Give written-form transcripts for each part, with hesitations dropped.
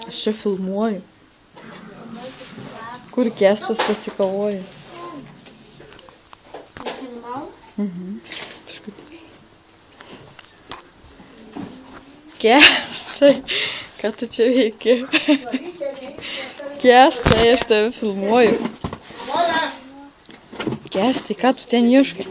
Aš čia filmuoju. Kur Kęstas pasikavoja? Kęstai, ką tu čia veiki? Kęstai, aš tave filmuoju. Kęstai, ką tu ten ieškai?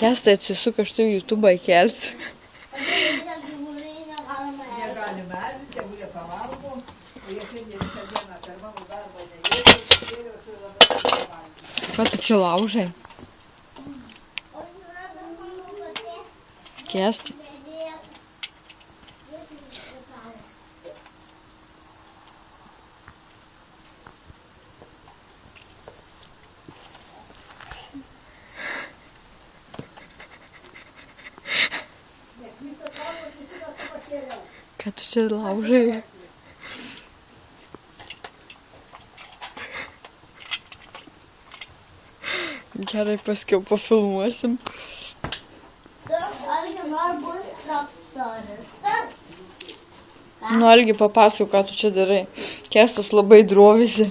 Kęstai, atsisuk, aš tau YouTube'ą įkelsiu. Ką tu čia laužai? Kęstai. Ką tu čia laužai? Gerai, paskiau pafilmuosim. Nu, Algi, papasakok, ką tu čia darai. Kęstas labai drovisi.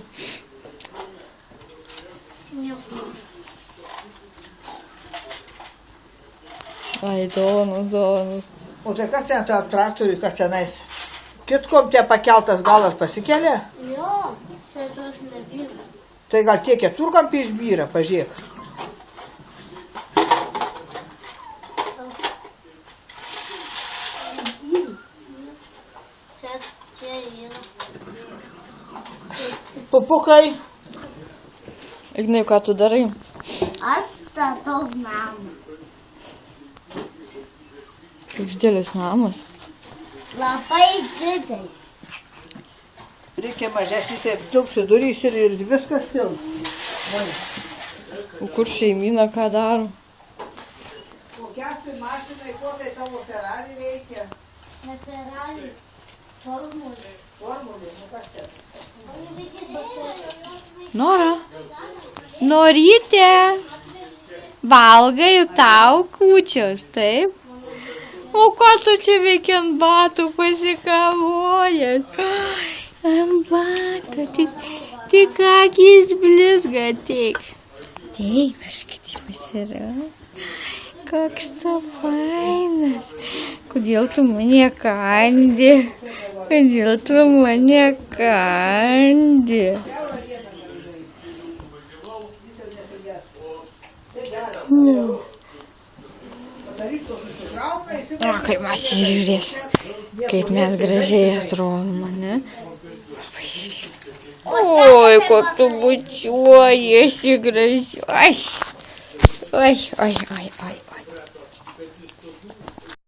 Ai, dovanos. O tai kas ten tarp traktoriui, kas tenais? Kitkom tie pakeltas galas pasikelia? Jo, šitos nebyra. Tai gal tie keturkampį išbyra, pažiūrėk. Čia yra. Pupukai. Ignai, ką tu darai? Aš statau namą. Kaip didelis namas. Labai didelis. Reikia mažesnį, taip tilpsi durys ir viskas tilps. O kur šeimyna ką daro? O Kęstui mašinai, ko tai tavo Ferrari veikia? Ne Ferrari, formulė. Formulė, nu kas čia? Nora. Norytė. Valgai tau kūčios, taip? O ką tu čia veiki ant batų pasikavojęs? Ant batų, tik akis blizga, teik. Taip, aš kitimas yra. Koks tu fainas. Kodėl tu mane kandi? Kodėl tu mane kandi? O, kaip mes žiūrėsim. Kaip mes gražiai atrodom, ne? Pažiūrėk. Oi, kok tu bučiuojasi gražiai. Oi.